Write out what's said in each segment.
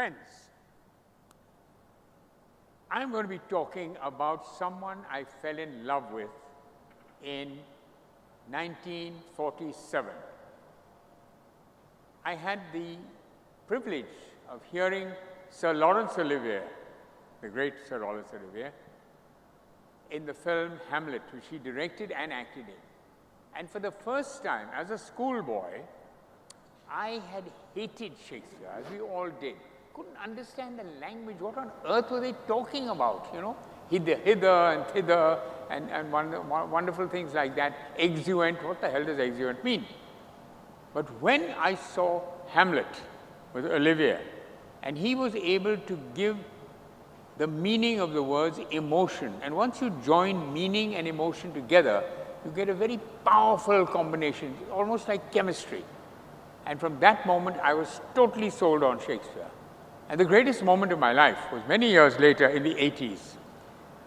Friends, I'm going to be talking about someone I fell in love with in 1947. I had the privilege of hearing Sir Laurence Olivier, the great Sir Laurence Olivier, in the film Hamlet, which he directed and acted in. And for the first time, as a schoolboy, I had hated Shakespeare, as we all did. Couldn't understand the language. What on earth were they talking about, you know? Hither and thither, and wonderful things like that. Exeunt, what the hell does exeunt mean? But when I saw Hamlet with Olivier, and he was able to give the meaning of the words emotion, and once you join meaning and emotion together, you get a very powerful combination, almost like chemistry. And from that moment, I was totally sold on Shakespeare. And the greatest moment of my life was many years later in the 80s.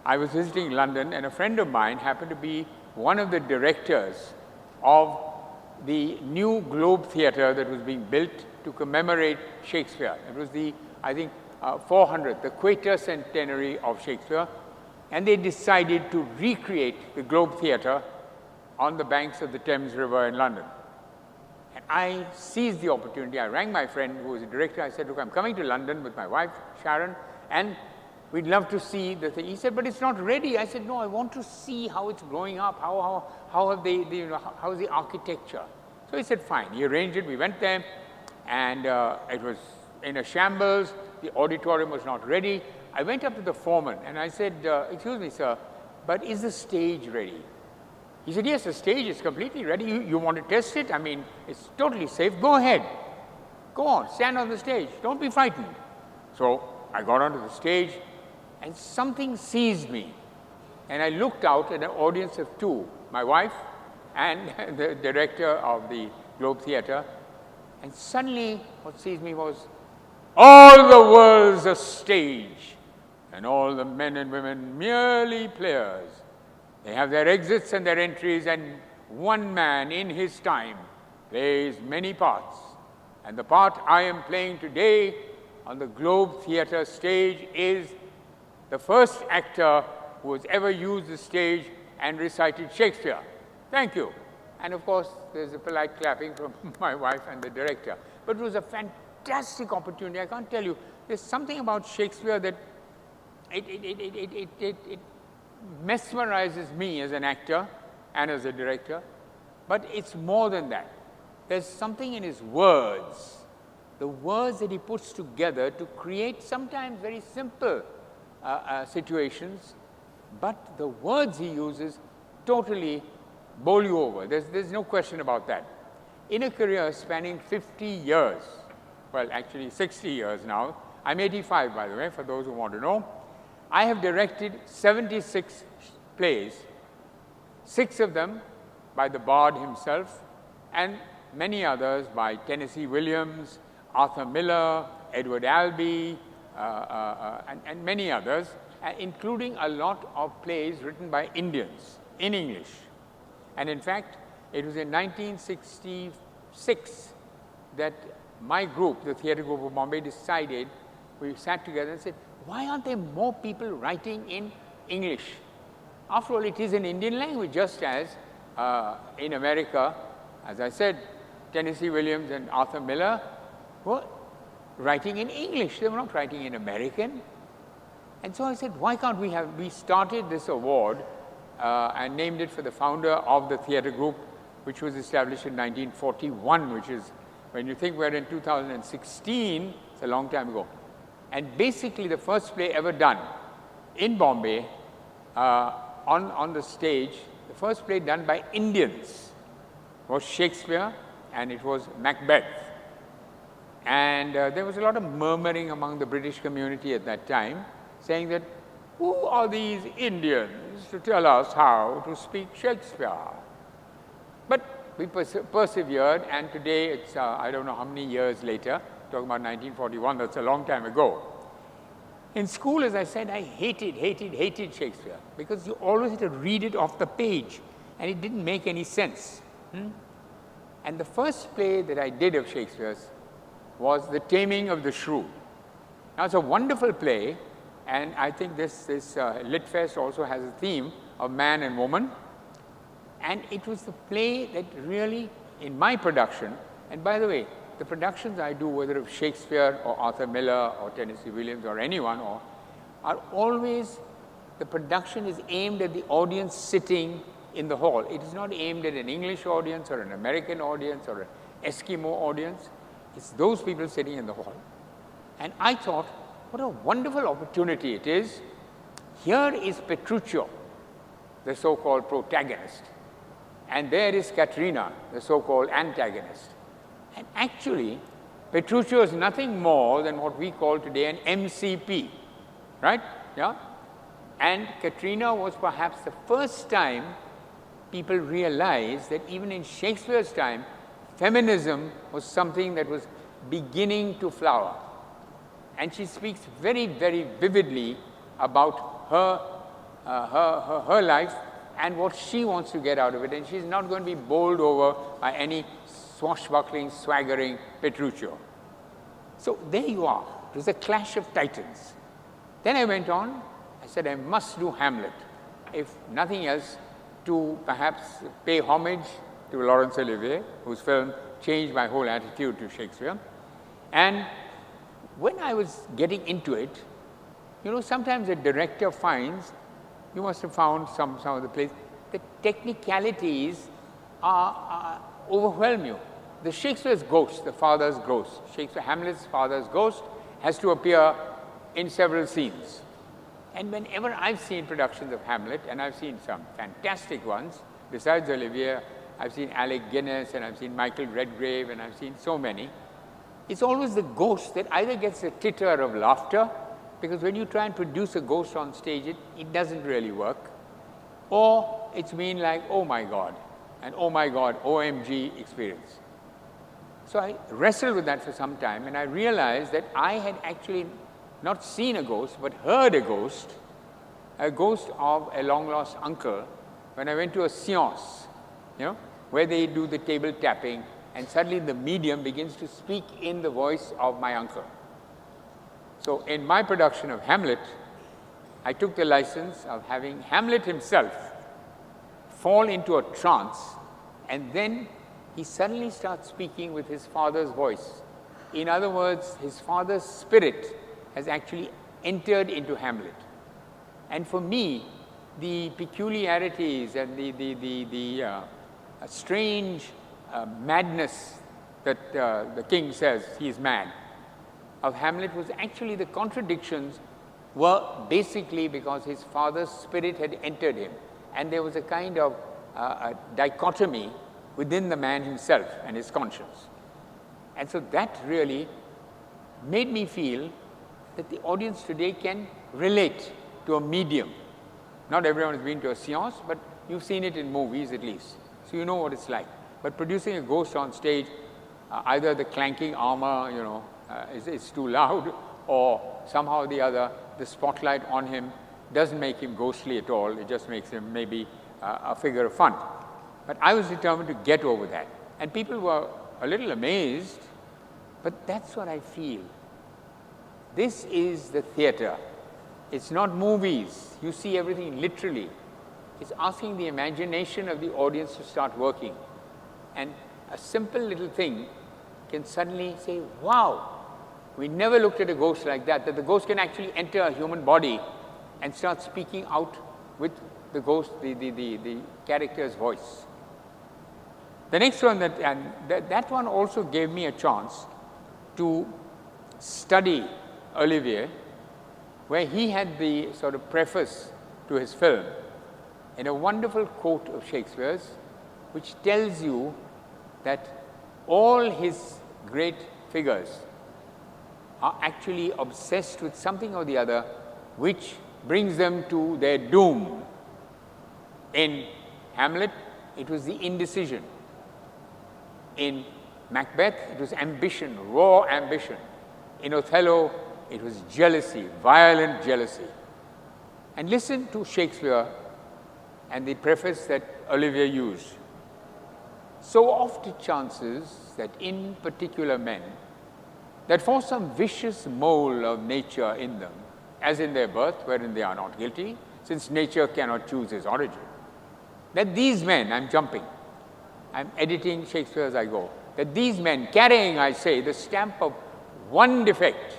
I was visiting London, and a friend of mine happened to be one of the directors of the new Globe Theatre that was being built to commemorate Shakespeare. It was the, I think, 400th, the Quater Centenary of Shakespeare. And they decided to recreate the Globe Theatre on the banks of the Thames River in London. And I seized the opportunity. I rang my friend who was a director. I said, look, I'm coming to London with my wife, Sharon, and we'd love to see the thing. He said, but it's not ready. I said, no, I want to see how it's growing up, how have they you know, how's the architecture. So he said, fine. He arranged it. We went there, and it was in a shambles. The auditorium was not ready. I went up to the foreman, and I said, excuse me, sir, but is the stage ready? He said, yes, the stage is completely ready. You want to test it? I mean, it's totally safe. Go ahead. Go on. Stand on the stage. Don't be frightened. So I got onto the stage, and something seized me. And I looked out at an audience of two, my wife and the director of the Globe Theatre. And suddenly, what seized me was, all the world's a stage, and all the men and women merely players. They have their exits and their entries, and one man in his time plays many parts. And the part I am playing today on the Globe Theatre stage is the first actor who has ever used the stage and recited Shakespeare. Thank you. And of course, there's a polite clapping from my wife and the director. But it was a fantastic opportunity. I can't tell you. There's something about Shakespeare that it mesmerizes me as an actor and as a director, but it's more than that. There's something in his words, the words that he puts together to create sometimes very simple situations, but the words he uses totally bowl you over. There's no question about that. In a career spanning 50 years, well, actually 60 years now, I'm 85, by the way, for those who want to know, I have directed 76 plays, 6 of them by the Bard himself, and many others by Tennessee Williams, Arthur Miller, Edward Albee, and many others, including a lot of plays written by Indians in English. And in fact, it was in 1966 that my group, the Theatre Group of Bombay, decided, we sat together and said, why aren't there more people writing in English? After all, it is an Indian language, just as in America, as I said, Tennessee Williams and Arthur Miller were writing in English. They were not writing in American. And so I said, why can't we started this award and named it for the founder of the theatre group, which was established in 1941, which is, when you think we're in 2016, it's a long time ago. And basically, the first play ever done in Bombay on the stage, the first play done by Indians was Shakespeare, and it was Macbeth. And there was a lot of murmuring among the British community at that time, saying that, who are these Indians to tell us how to speak Shakespeare? But we persevered, and today it's, I don't know how many years later, talking about 1941, that's a long time ago. In school, as I said, I hated Shakespeare, because you always had to read it off the page, and it didn't make any sense. And the first play that I did of Shakespeare's was The Taming of the Shrew. Now, it's a wonderful play, and I think this Litfest also has a theme of man and woman. And it was the play that really, in my production, and by the way, the productions I do, whether of Shakespeare or Arthur Miller or Tennessee Williams or anyone, are always, the production is aimed at the audience sitting in the hall. It is not aimed at an English audience or an American audience or an Eskimo audience. It's those people sitting in the hall. And I thought, what a wonderful opportunity it is. Here is Petruchio, the so-called protagonist. And there is Katrina, the so-called antagonist. And actually, Petruchio is nothing more than what we call today an MCP, right? Yeah? And Katrina was perhaps the first time people realized that even in Shakespeare's time, feminism was something that was beginning to flower. And she speaks very, very vividly about her life and what she wants to get out of it. And she's not going to be bowled over by any swashbuckling, swaggering Petruchio. So there you are. It was a clash of titans. Then I went on. I said, I must do Hamlet, if nothing else, to perhaps pay homage to Laurence Olivier, whose film changed my whole attitude to Shakespeare. And when I was getting into it, you know, sometimes a director finds, you must have found some of the plays, the technicalities overwhelm you. The Shakespeare's ghost, the father's ghost, Hamlet's father's ghost has to appear in several scenes. And whenever I've seen productions of Hamlet, and I've seen some fantastic ones, besides Olivier, I've seen Alec Guinness, and I've seen Michael Redgrave, and I've seen so many, it's always the ghost that either gets a titter of laughter, because when you try and produce a ghost on stage, it doesn't really work, or it's been like, oh my God, and oh my God, OMG experience. So I wrestled with that for some time, and I realized that I had actually not seen a ghost, but heard a ghost of a long-lost uncle, when I went to a séance, you know, where they do the table tapping, and suddenly the medium begins to speak in the voice of my uncle. So in my production of Hamlet, I took the license of having Hamlet himself fall into a trance, and then he suddenly starts speaking with his father's voice. In other words, his father's spirit has actually entered into Hamlet. And for me, the peculiarities and the strange madness that the king says he is mad of Hamlet was actually the contradictions were basically because his father's spirit had entered him. And there was a kind of a dichotomy within the man himself and his conscience. And so that really made me feel that the audience today can relate to a medium. Not everyone has been to a séance, but you've seen it in movies at least. So you know what it's like. But producing a ghost on stage, either the clanking armor, you know, is too loud, or somehow or the other, the spotlight on him doesn't make him ghostly at all. It just makes him maybe a figure of fun. But I was determined to get over that. And people were a little amazed, but that's what I feel. This is the theater. It's not movies. You see everything literally. It's asking the imagination of the audience to start working. And a simple little thing can suddenly say, wow, we never looked at a ghost like that the ghost can actually enter a human body and start speaking out with the ghost, the character's voice. The next one, that one also gave me a chance to study Olivier, where he had the sort of preface to his film in a wonderful quote of Shakespeare's, which tells you that all his great figures are actually obsessed with something or the other which brings them to their doom. In Hamlet, it was the indecision. In Macbeth, it was ambition, raw ambition. In Othello, it was jealousy, violent jealousy. And listen to Shakespeare and the preface that Olivier used. So oft it chances that in particular men, that for some vicious mole of nature in them, as in their birth, wherein they are not guilty, since nature cannot choose its origin, that these men, I'm jumping, I'm editing Shakespeare as I go, that these men carrying, I say, the stamp of one defect,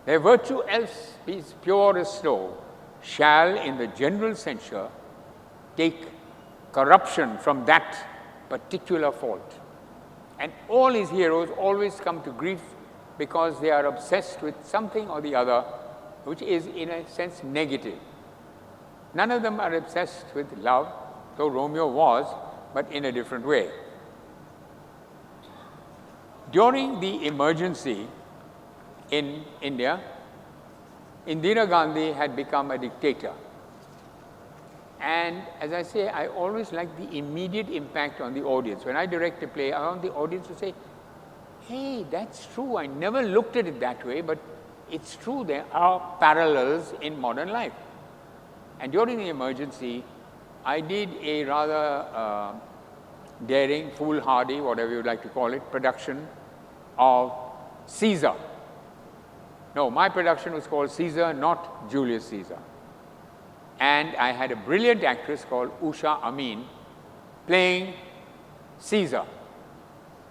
their virtue else be pure as snow, shall in the general censure take corruption from that particular fault. And all his heroes always come to grief because they are obsessed with something or the other which is in a sense negative. None of them are obsessed with love, though Romeo was, but in a different way. During the emergency in India, Indira Gandhi had become a dictator. And as I say, I always like the immediate impact on the audience. When I direct a play, I want the audience to say, hey, that's true. I never looked at it that way, but it's true. There are parallels in modern life. And during the emergency, I did a rather daring, foolhardy, whatever you'd like to call it, production of Caesar. No, my production was called Caesar, not Julius Caesar. And I had a brilliant actress called Usha Amin playing Caesar.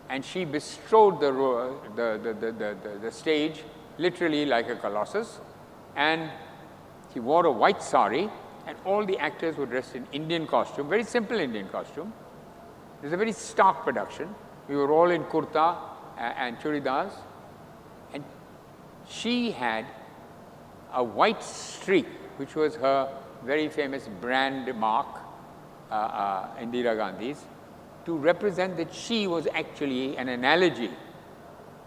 And she bestrode the stage literally like a colossus. And she wore a white sari, and all the actors were dressed in Indian costume, very simple Indian costume. It was a very stark production. We were all in kurta and churidars. And she had a white streak, which was her very famous brand mark, Indira Gandhi's, to represent that she was actually an analogy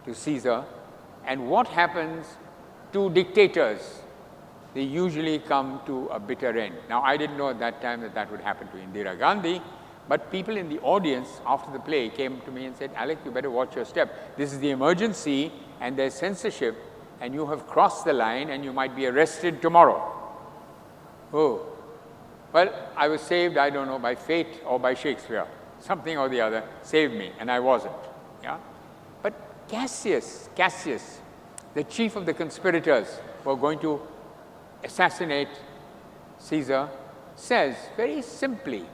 to Caesar. And what happens to dictators? They usually come to a bitter end. Now, I didn't know at that time that that would happen to Indira Gandhi, but people in the audience after the play came to me and said, Alec, you better watch your step. This is the emergency and there's censorship, and you have crossed the line and you might be arrested tomorrow. Oh, well, I was saved, I don't know, by fate or by Shakespeare. Something or the other saved me, and I wasn't. Yeah? But Cassius, the chief of the conspirators who were going to assassinate Caesar, says very simply,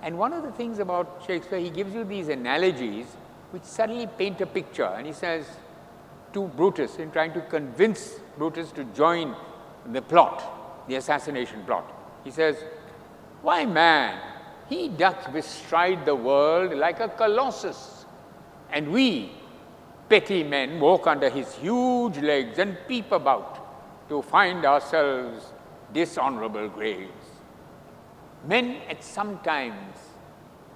and one of the things about Shakespeare, he gives you these analogies which suddenly paint a picture, and he says to Brutus, in trying to convince Brutus to join the plot, the assassination plot, he says, why, man, he doth bestride the world like a colossus, and we, petty men, walk under his huge legs and peep about to find ourselves dishonorable graves. Men at some times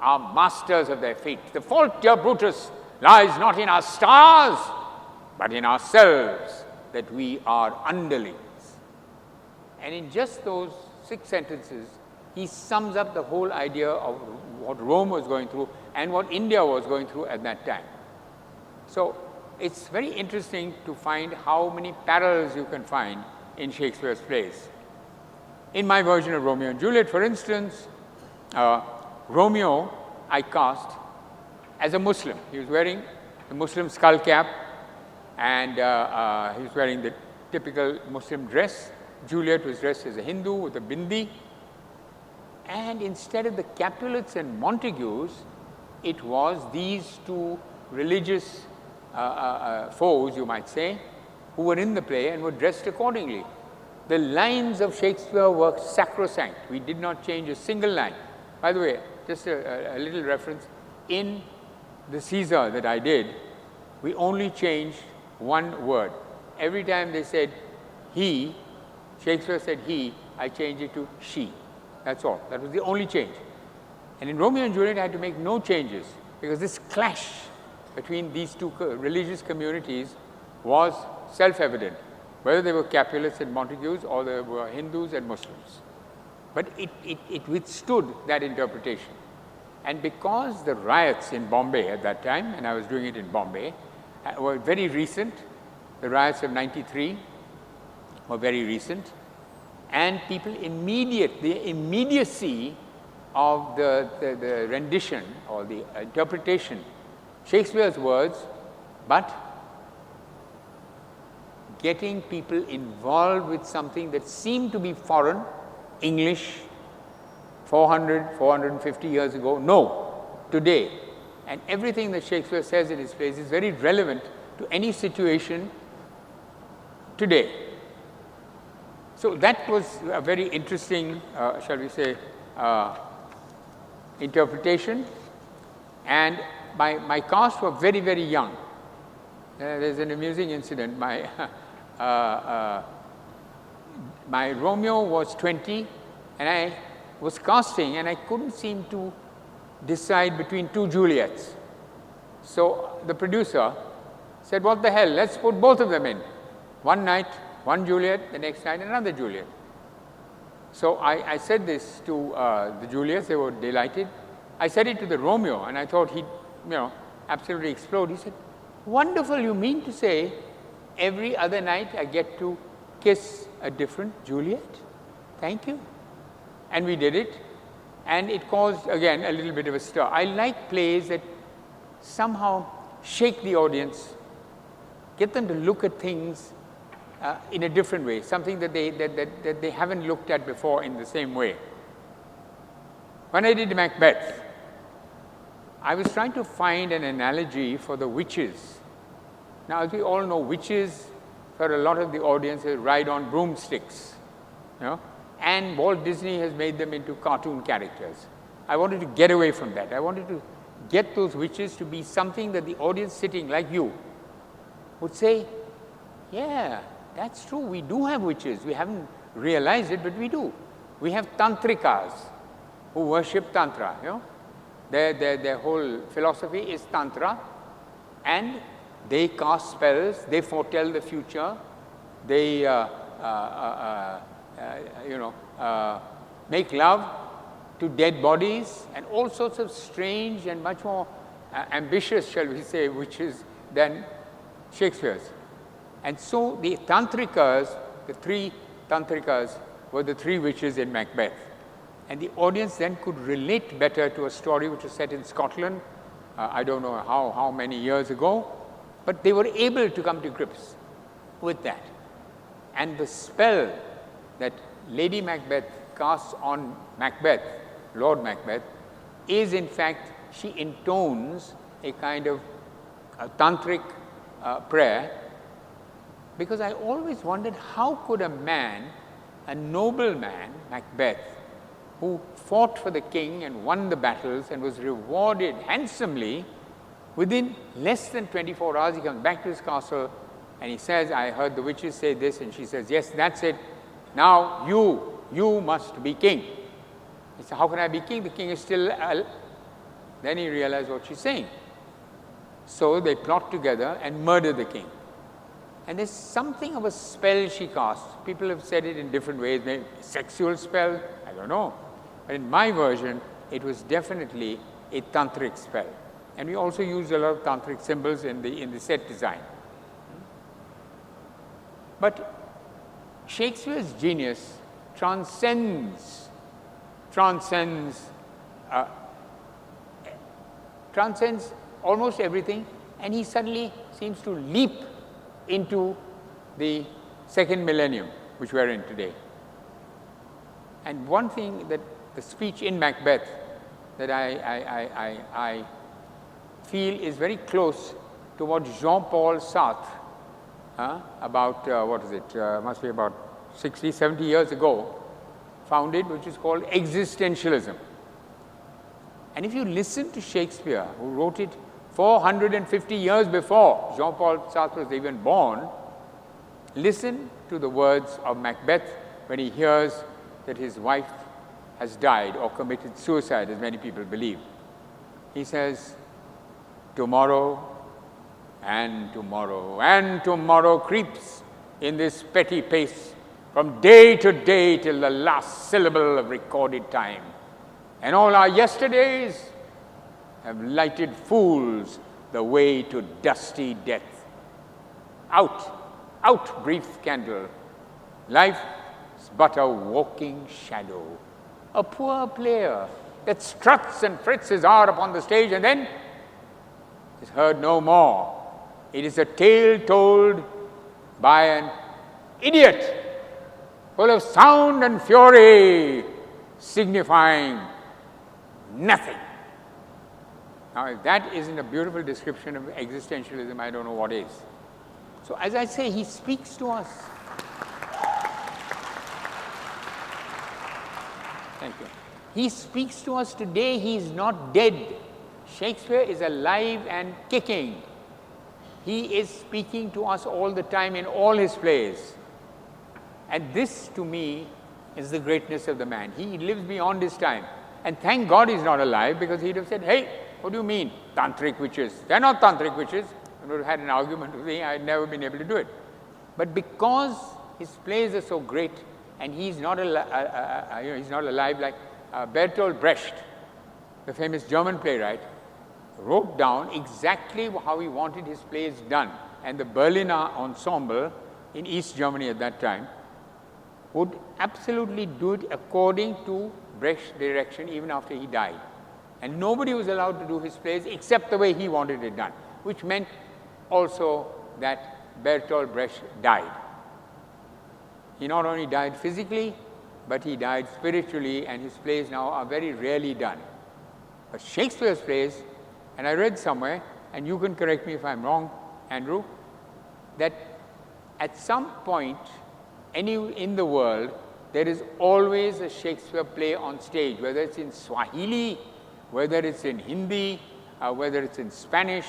are masters of their fate. The fault, dear Brutus, lies not in our stars, but in ourselves, that we are underlings. And in just those 6 sentences, he sums up the whole idea of what Rome was going through and what India was going through at that time. So it's very interesting to find how many parallels you can find in Shakespeare's plays. In my version of Romeo and Juliet, for instance, Romeo I cast as a Muslim. He was wearing the Muslim skull cap, and he was wearing the typical Muslim dress. Juliet was dressed as a Hindu with a bindi. And instead of the Capulets and Montagues, it was these 2 religious foes, you might say, who were in the play and were dressed accordingly. The lines of Shakespeare were sacrosanct. We did not change a single line. By the way, just a little reference, in the Caesar that I did, we only changed one word. Every time they said he, Shakespeare said he, I changed it to she. That's all. That was the only change. And in Romeo and Juliet, I had to make no changes, because this clash between these 2 religious communities was self-evident, whether they were Capulets and Montagues or they were Hindus and Muslims. But it withstood that interpretation. And because the riots in Bombay at that time, and I was doing it in Bombay, were very recent, the riots of '93 were very recent, and people the immediacy of the rendition or the interpretation, Shakespeare's words, but getting people involved with something that seemed to be foreign, English, 400, 450 years ago. No, today. And everything that Shakespeare says in his plays is very relevant to any situation today. So that was a very interesting, shall we say, interpretation. And my cast were very, very young. There's an amusing incident. My Romeo was 20, and I was casting, and I couldn't seem to decide between two Juliets. So the producer said, what the hell, let's put both of them in. One night, one Juliet, the next night, another Juliet. So I said this to the Juliets, they were delighted. I said it to the Romeo, and I thought he'd, absolutely explode. He said, wonderful, you mean to say every other night I get to kiss a different Juliet? Thank you. And we did it, and it caused, again, a little bit of a stir. I like plays that somehow shake the audience, get them to look at things in a different way, something that they haven't looked at before in the same way. When I did Macbeth, I was trying to find an analogy for the witches. Now, as we all know, witches, for a lot of the audiences, ride on broomsticks, and Walt Disney has made them into cartoon characters. I wanted to get away from that. I wanted to get those witches to be something that the audience sitting like you would say, yeah, that's true, we do have witches. We haven't realized it, but we do. We have tantrikas who worship tantra, Their whole philosophy is tantra, and they cast spells, they foretell the future, they make love to dead bodies, and all sorts of strange and much more ambitious, shall we say, witches than Shakespeare's. And so the tantrikas, the three tantrikas, were the three witches in Macbeth. And the audience then could relate better to a story which was set in Scotland, I don't know how many years ago, but they were able to come to grips with that. And the spell that Lady Macbeth casts on Macbeth, Lord Macbeth, is in fact, she intones a kind of a tantric prayer, because I always wondered how could a man, a noble man, Macbeth, who fought for the king and won the battles and was rewarded handsomely, within less than 24 hours he comes back to his castle and he says, I heard the witches say this, and she says, yes, that's it. Now you must be king. He said, how can I be king? The king is still Then he realized what she's saying. So they plot together and murder the king. And there's something of a spell she casts. People have said it in different ways, maybe sexual spell, I don't know. But in my version, it was definitely a tantric spell. And we also used a lot of tantric symbols in the set design. But Shakespeare's genius transcends almost everything, and he suddenly seems to leap into the second millennium, which we are in today. And one thing that the speech in Macbeth that I feel is very close to what Jean-Paul Sartre, about, must be about 60, 70 years ago, founded, which is called existentialism. And if you listen to Shakespeare, who wrote it 450 years before Jean-Paul Sartre was even born, listen to the words of Macbeth when he hears that his wife has died or committed suicide, as many people believe. He says, tomorrow and tomorrow and tomorrow creeps in this petty pace from day to day till the last syllable of recorded time. And all our yesterdays have lighted fools the way to dusty death. Out, brief candle. Life is but a walking shadow, a poor player that struts and frets his hour upon the stage and then is heard no more. It is a tale told by an idiot, full of sound and fury, signifying nothing. Now, if that isn't a beautiful description of existentialism, I don't know what is. So, as I say, he speaks to us. Thank you. He speaks to us today. He is not dead. Shakespeare is alive and kicking. He is speaking to us all the time in all his plays. And this, to me, is the greatness of the man. He lives beyond his time. And thank God he's not alive, because he'd have said, hey, what do you mean, tantric witches? They're not tantric witches. I would have had an argument with me. I'd never been able to do it. But because his plays are so great, and he's not alive, like Bertolt Brecht, the famous German playwright, wrote down exactly how he wanted his plays done. And the Berliner ensemble in East Germany at that time would absolutely do it according to Brecht's direction even after he died. And nobody was allowed to do his plays except the way he wanted it done, which meant also that Bertolt Brecht died. He not only died physically, but he died spiritually, and his plays now are very rarely done. But Shakespeare's plays, and I read somewhere, and you can correct me if I'm wrong, Andrew, that at some point in the world, there is always a Shakespeare play on stage, whether it's in Swahili, whether it's in Hindi, whether it's in Spanish,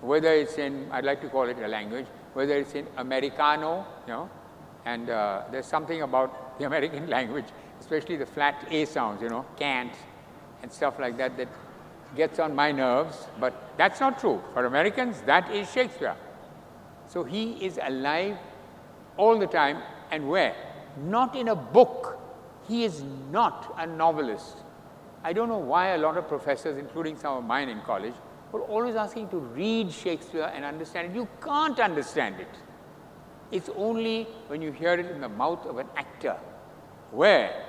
whether it's in, I'd like to call it a language, whether it's in Americano, and there's something about the American language, especially the flat A sounds, can't, and stuff like that, that gets on my nerves, but that's not true. For Americans, that is Shakespeare. So he is alive all the time, and where? Not in a book. He is not a novelist. I don't know why a lot of professors, including some of mine in college, were always asking to read Shakespeare and understand it. You can't understand it. It's only when you hear it in the mouth of an actor, where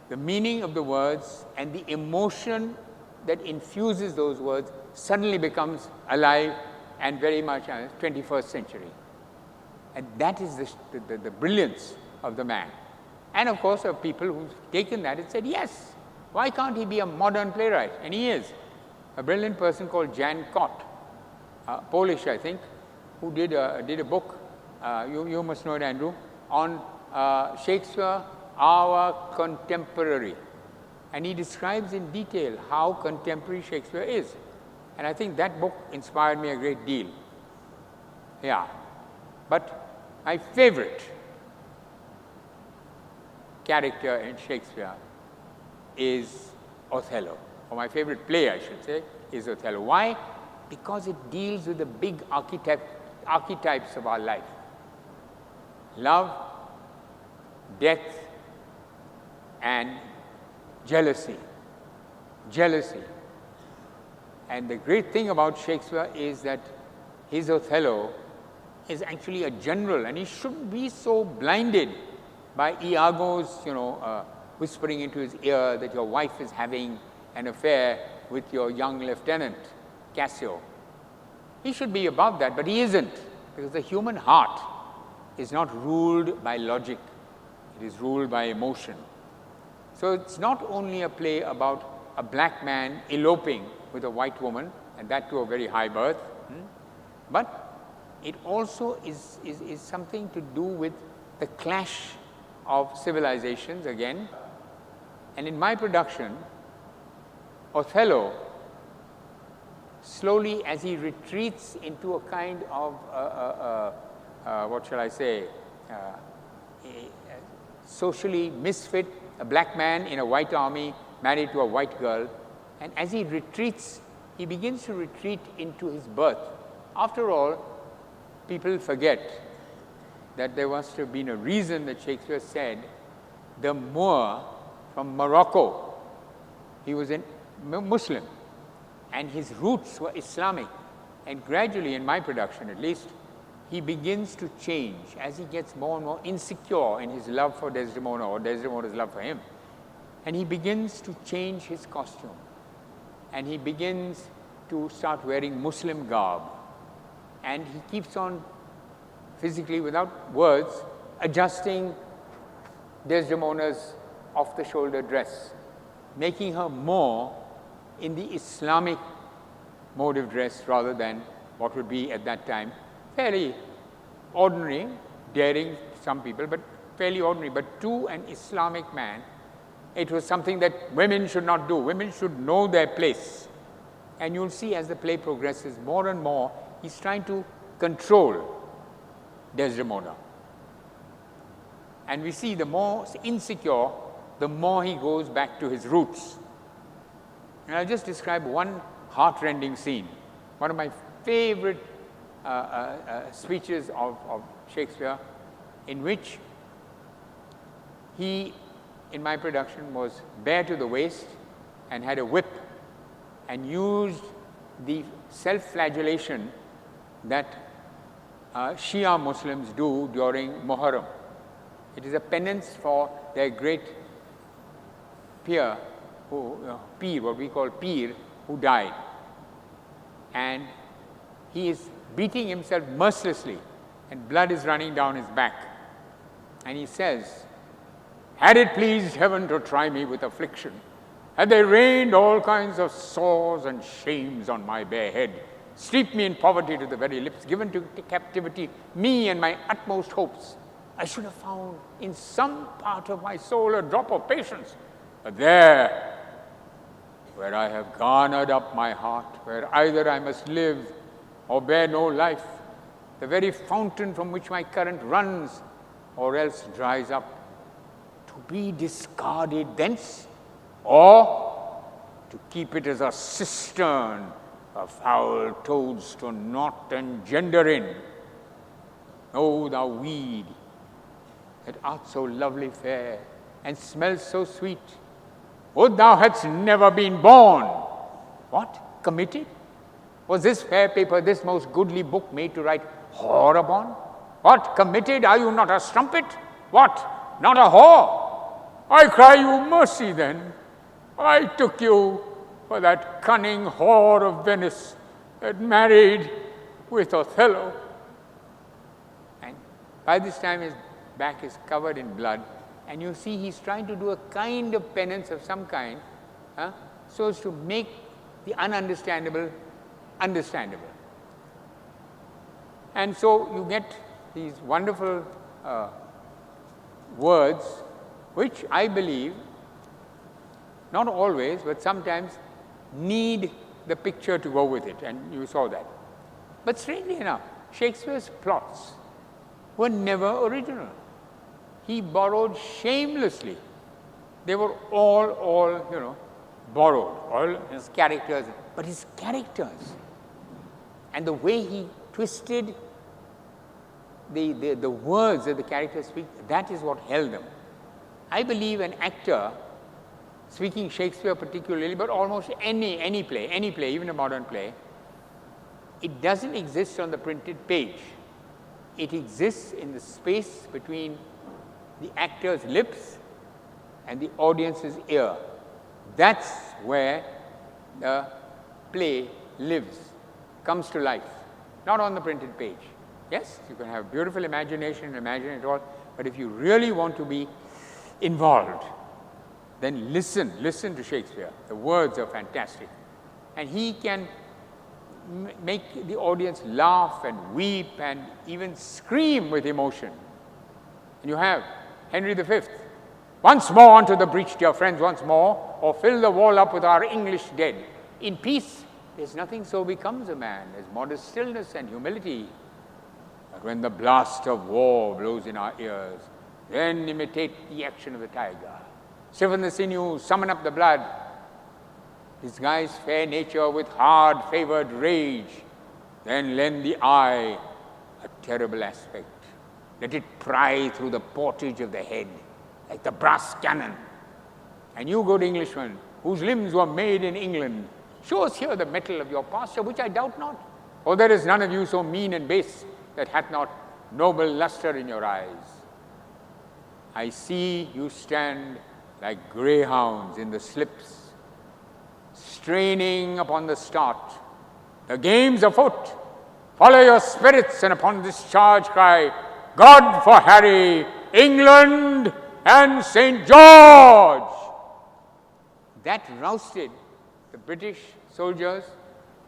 the meaning of the words and the emotion that infuses those words suddenly becomes alive and very much 21st century. And that is the brilliance of the man. And of course, there are people who've taken that and said, yes, why can't he be a modern playwright? And he is. A brilliant person called Jan Kott, Polish, I think, who did a book, you must know it, Andrew, on Shakespeare, our contemporary. And he describes in detail how contemporary Shakespeare is. And I think that book inspired me a great deal. Yeah. But my favorite character in Shakespeare is Othello. Or my favorite play, I should say, is Othello. Why? Because it deals with the big archetypes of our life. Love, death, and jealousy. Jealousy. And the great thing about Shakespeare is that his Othello is actually a general, and he shouldn't be so blinded by Iago's, whispering into his ear that your wife is having an affair with your young lieutenant, Cassio. He should be above that, but he isn't, because the human heart is not ruled by logic. It is ruled by emotion. So it's not only a play about a black man eloping with a white woman, and that to a very high birth, but it also is something to do with the clash of civilizations again. And in my production, Othello, slowly as he retreats into a kind of, what shall I say, a socially misfit, a black man in a white army married to a white girl, and as he retreats, he begins to retreat into his birth. After all, people forget that there must have been a reason that Shakespeare said the Moor from Morocco, he was a Muslim, and his roots were Islamic. And gradually, in my production at least, he begins to change as he gets more and more insecure in his love for Desdemona, or Desdemona's love for him. And he begins to change his costume. And he begins to start wearing Muslim garb. And he keeps on physically, without words, adjusting Desdemona's off-the-shoulder dress, making her more in the Islamic mode of dress rather than what would be at that time fairly ordinary, daring to some people, but fairly ordinary. But to an Islamic man, it was something that women should not do. Women should know their place. And you'll see as the play progresses, more and more, he's trying to control Desdemona. And we see the more insecure, the more he goes back to his roots. And I'll just describe one heart-rending scene. One of my favorite speeches of Shakespeare, in which he, in my production, was bare to the waist and had a whip and used the self-flagellation that Shia Muslims do during Muharram. It is a penance for their great peer, what we call Peer, who died. And he is beating himself mercilessly, and blood is running down his back. And he says, "Had it pleased heaven to try me with affliction, had they rained all kinds of sores and shames on my bare head, steeped me in poverty to the very lips, given to captivity me and my utmost hopes, I should have found in some part of my soul a drop of patience. But there, where I have garnered up my heart, where either I must live or bear no life, the very fountain from which my current runs or else dries up, to be discarded thence, or to keep it as a cistern of foul toads to knot and gender in. O thou weed, that art so lovely fair, and smells so sweet, would thou hadst never been born!" What? Committed? Was this fair paper, this most goodly book, made to write whore upon? What? Committed? Are you not a strumpet? What? Not a whore? I cry you mercy then. I took you for that cunning whore of Venice that married with Othello. And by this time his back is covered in blood, and you see he's trying to do a kind of penance of some kind, so as to make the ununderstandable understandable. And so you get these wonderful words, which I believe, not always, but sometimes need the picture to go with it, and you saw that. But strangely enough, Shakespeare's plots were never original. He borrowed shamelessly. They were all borrowed, all his characters, but his characters and the way he twisted the words that the characters speak, that is what held them. I believe an actor, speaking Shakespeare particularly, but almost any play, even a modern play, it doesn't exist on the printed page. It exists in the space between the actor's lips and the audience's ear. That's where the play lives, comes to life, not on the printed page. Yes, you can have beautiful imagination and imagine it all, but if you really want to be involved, then listen to Shakespeare. The words are fantastic. And he can make the audience laugh and weep and even scream with emotion. And you have Henry V. "Once more unto the breach, dear friends, once more, or fill the wall up with our English dead. In peace, there's nothing so becomes a man as modest stillness and humility. But when the blast of war blows in our ears, then imitate the action of the tiger. Stiffen the sinews, summon up the blood, disguise fair nature with hard-favored rage, then lend the eye a terrible aspect. Let it pry through the portage of the head like the brass cannon. And you, good Englishmen, whose limbs were made in England, show us here the metal of your pasture, which I doubt not. For there is none of you so mean and base that hath not noble lustre in your eyes. I see you stand like greyhounds in the slips, straining upon the start. The game's afoot. Follow your spirits, and upon this charge cry, God for Harry, England, and St. George. That rousted the British soldiers.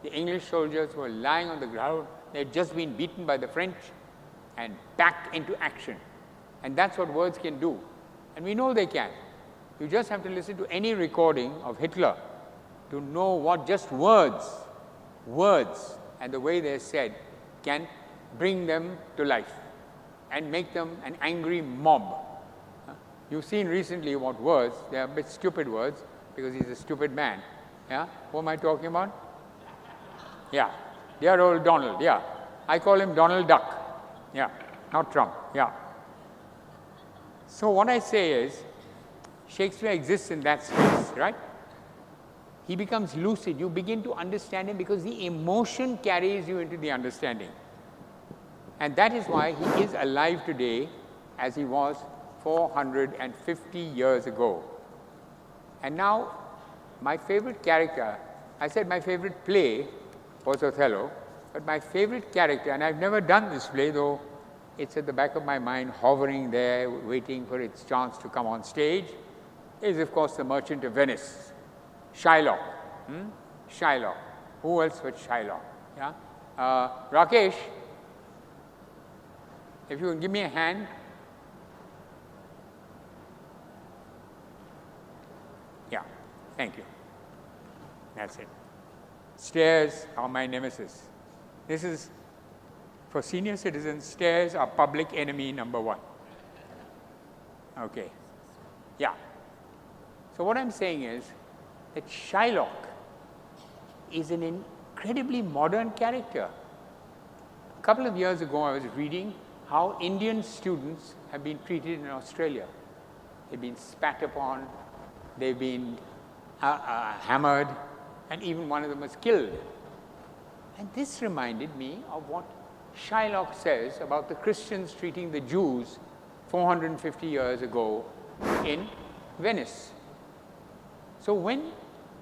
The English soldiers were lying on the ground. They had just been beaten by the French and back into action. And that's what words can do. And we know they can. You just have to listen to any recording of Hitler to know what just words and the way they're said can bring them to life and make them an angry mob. You've seen recently what words, they're a bit stupid words because he's a stupid man. Yeah? Who am I talking about? Yeah, dear old Donald, yeah. I call him Donald Duck. Yeah, not Trump, yeah. So what I say is, Shakespeare exists in that space, right? He becomes lucid. You begin to understand him because the emotion carries you into the understanding. And that is why he is alive today as he was 450 years ago. And now, my favorite character, I said my favorite play was Othello, but my favorite character, and I've never done this play, though it's at the back of my mind, hovering there, waiting for its chance to come on stage, is of course the Merchant of Venice, Shylock. Shylock. Who else but Shylock? Yeah? Rakesh, if you can give me a hand. Yeah, thank you. That's it. Stairs are my nemesis. This is, for senior citizens, stairs are public enemy number one. Okay. Yeah. So what I'm saying is that Shylock is an incredibly modern character. A couple of years ago, I was reading how Indian students have been treated in Australia. They've been spat upon, they've been hammered, and even one of them was killed. And this reminded me of what Shylock says about the Christians treating the Jews 450 years ago in Venice. So when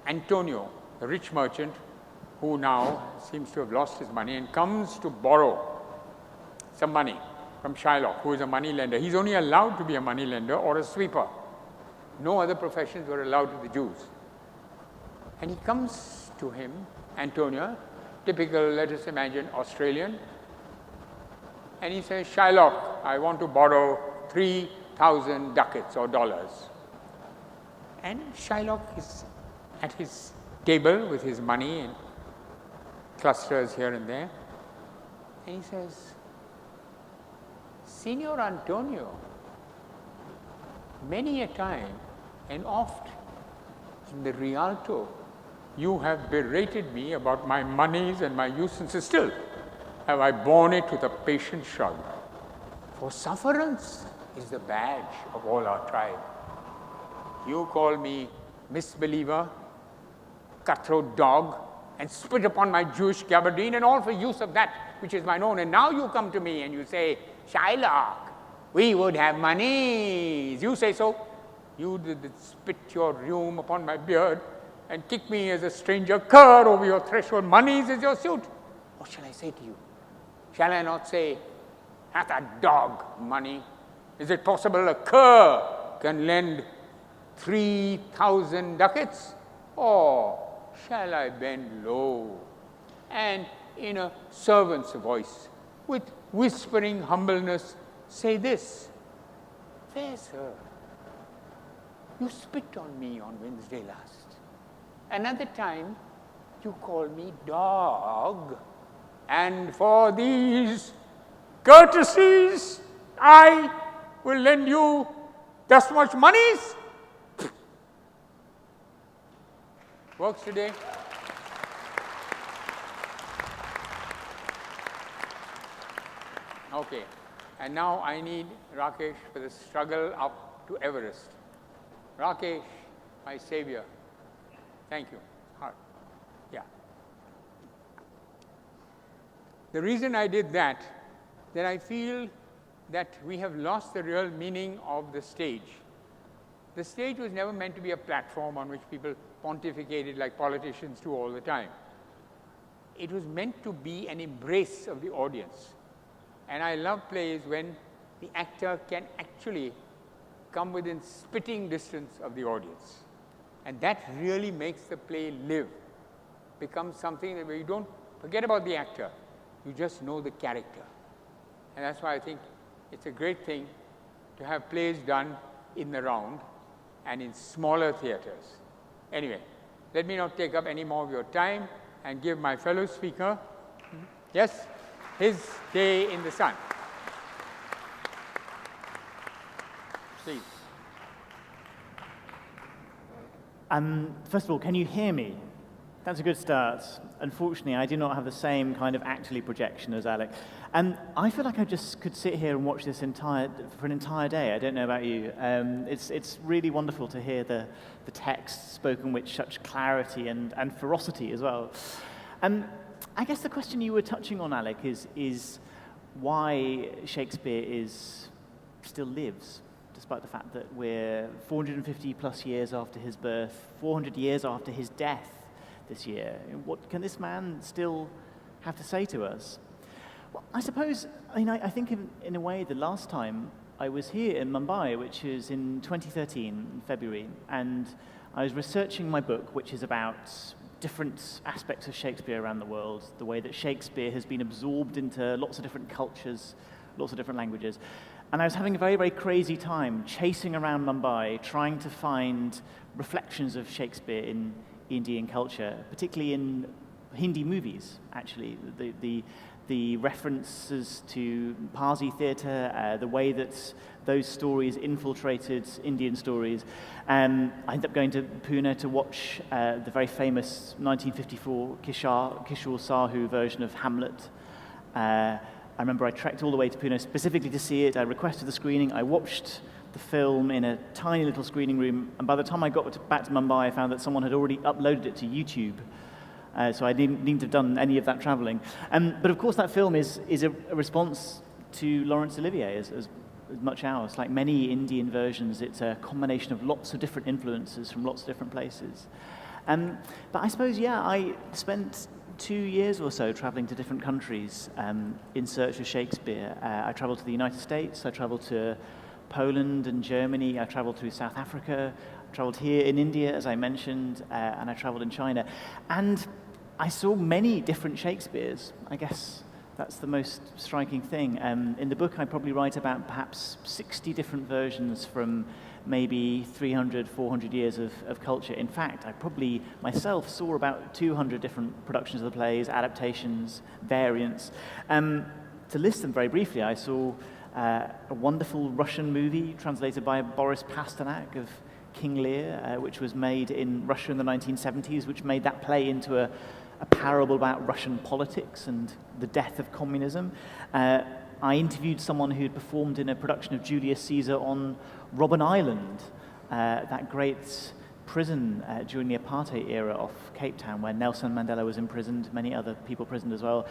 Antonio, the rich merchant, who now seems to have lost his money and comes to borrow some money from Shylock, who is a money lender, he's only allowed to be a money lender or a sweeper. No other professions were allowed to the Jews. And he comes to him, Antonio, typical, let us imagine, Australian, and he says, Shylock, I want to borrow 3,000 ducats or dollars. And Shylock is at his table with his money and clusters here and there. And he says, Signor Antonio, many a time and oft in the Rialto, you have berated me about my monies and my usances. Still have I borne it with a patient shrug. For sufferance is the badge of all our tribe. You call me misbeliever, cutthroat dog, and spit upon my Jewish gabardine, and all for use of that which is mine own. And now you come to me and you say, Shylock, we would have monies. You say so. You did spit your rheum upon my beard and kick me as a stranger cur over your threshold. Monies is your suit. What shall I say to you? Shall I not say, hath a dog money? Is it possible a cur can lend 3,000 ducats? Or shall I bend low and in a servant's voice, with whispering humbleness, say this, fair sir, you spit on me on Wednesday last. Another time, you call me dog, and for these courtesies, I will lend you thus much monies. Works today? Okay, and now I need Rakesh for the struggle up to Everest. Rakesh, my savior. Thank you. Heart. Yeah. The reason I did that I feel that we have lost the real meaning of the stage. The stage was never meant to be a platform on which people pontificated like politicians do all the time. it was meant to be an embrace of the audience. And I love plays when the actor can actually come within spitting distance of the audience. And that really makes the play live, become something where you don't forget about the actor, you just know the character. And that's why I think it's a great thing to have plays done in the round and in smaller theaters. Anyway, let me not take up any more of your time and give my fellow speaker, yes, his Day in the Sun. Please. First of all, can you hear me? That's a good start. Unfortunately, I do not have the same kind of actorly projection as Alec. I feel like I just could sit here and watch this for an entire day. I don't know about you. It's really wonderful to hear the text spoken with such clarity and ferocity as well. I guess the question you were touching on, Alec, is why Shakespeare still lives, despite the fact that we're 450 plus years after his birth, 400 years after his death this year. What can this man still have to say to us? Well, I suppose, I think in a way the last time I was here in Mumbai, which is in 2013, in February, and I was researching my book, which is about different aspects of Shakespeare around the world, the way that Shakespeare has been absorbed into lots of different cultures, lots of different languages. And I was having a very, very crazy time chasing around Mumbai, trying to find reflections of Shakespeare in Indian culture, particularly in Hindi movies, actually. The references to Parsi theatre, the way that those stories infiltrated Indian stories. I ended up going to Pune to watch the very famous 1954 Kishore Sahu version of Hamlet. I remember I trekked all the way to Pune specifically to see it. I requested the screening. I watched the film in a tiny little screening room, and by the time I got back to Mumbai, I found that someone had already uploaded it to YouTube. So I didn't have done any of that traveling. But of course, that film is a response to Laurence Olivier as much ours. Like many Indian versions, it's a combination of lots of different influences from lots of different places. But I suppose, I spent 2 years or so traveling to different countries in search of Shakespeare. I traveled to the United States, I traveled to Poland and Germany, I traveled through South Africa, I traveled here in India, as I mentioned, and I traveled in China. And I saw many different Shakespeares. I guess that's the most striking thing. In the book, I probably write about perhaps 60 different versions from maybe 300, 400 years of culture. In fact, I probably myself saw about 200 different productions of the plays, adaptations, variants. To list them very briefly, I saw a wonderful Russian movie translated by Boris Pasternak of King Lear, which was made in Russia in the 1970s, which made that play into a parable about Russian politics and the death of communism. I interviewed someone who had performed in a production of Julius Caesar on Robben Island, that great prison during the apartheid era off Cape Town, where Nelson Mandela was imprisoned, many other people imprisoned as well.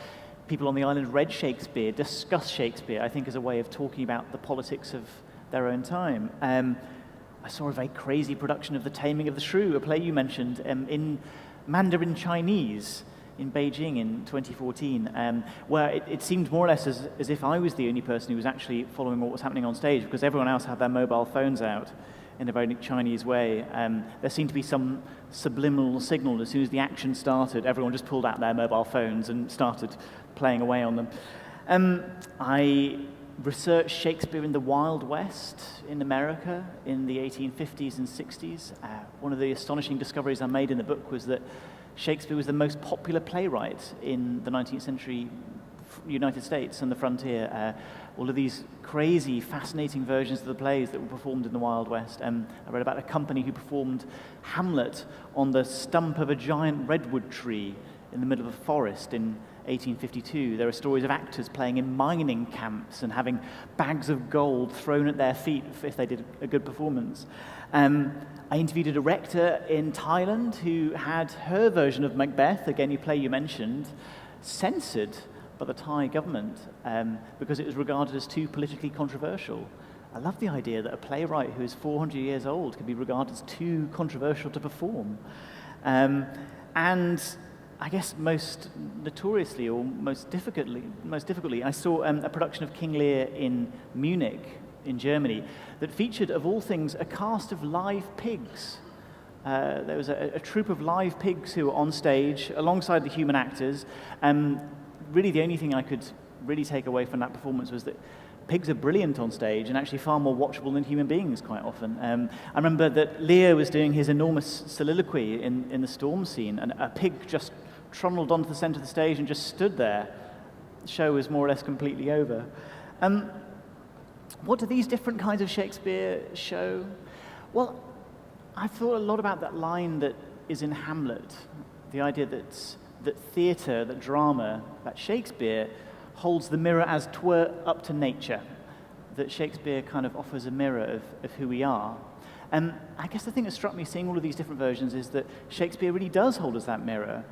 People on the island read Shakespeare, discussed Shakespeare, I think as a way of talking about the politics of their own time. I saw a very crazy production of The Taming of the Shrew, a play you mentioned, in Mandarin Chinese in Beijing in 2014, where it seemed more or less as if I was the only person who was actually following what was happening on stage, because everyone else had their mobile phones out in a very Chinese way. There seemed to be some subliminal signal. As soon as the action started, everyone just pulled out their mobile phones and started playing away on them. I researched Shakespeare in the Wild West in America in the 1850s and 60s. One of the astonishing discoveries I made in the book was that Shakespeare was the most popular playwright in the 19th century United States and the frontier. All of these crazy, fascinating versions of the plays that were performed in the Wild West. I read about a company who performed Hamlet on the stump of a giant redwood tree in the middle of a forest in 1852. There are stories of actors playing in mining camps and having bags of gold thrown at their feet if they did a good performance. I interviewed a director in Thailand who had her version of Macbeth, again a play you mentioned, censored by the Thai government because it was regarded as too politically controversial. I love the idea that a playwright who is 400 years old can be regarded as too controversial to perform. And I guess most notoriously or most difficultly, I saw a production of King Lear in Munich, in Germany, that featured, of all things, a cast of live pigs. There was a troupe of live pigs who were on stage alongside the human actors. Really, the only thing I could really take away from that performance was that pigs are brilliant on stage and actually far more watchable than human beings quite often. I remember that Lear was doing his enormous soliloquy in the storm scene, and a pig just trundled onto the center of the stage and just stood there. The show was more or less completely over. What do these different kinds of Shakespeare show? Well, I've thought a lot about that line that is in Hamlet, the idea that theatre, that drama, that Shakespeare holds the mirror as 'twere up to nature, that Shakespeare kind of offers a mirror of who we are. And I guess the thing that struck me seeing all of these different versions is that Shakespeare really does hold us that mirror,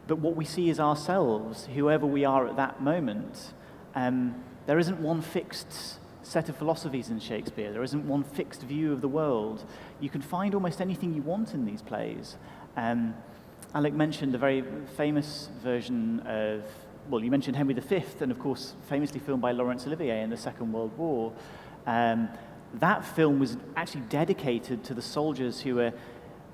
but what we see is ourselves, whoever we are at that moment. There isn't one fixed set of philosophies in Shakespeare. There isn't one fixed view of the world. You can find almost anything you want in these plays. Alec mentioned a very famous version of, well, you mentioned Henry V, and of course, famously filmed by Laurence Olivier in the Second World War. That film was actually dedicated to the soldiers who were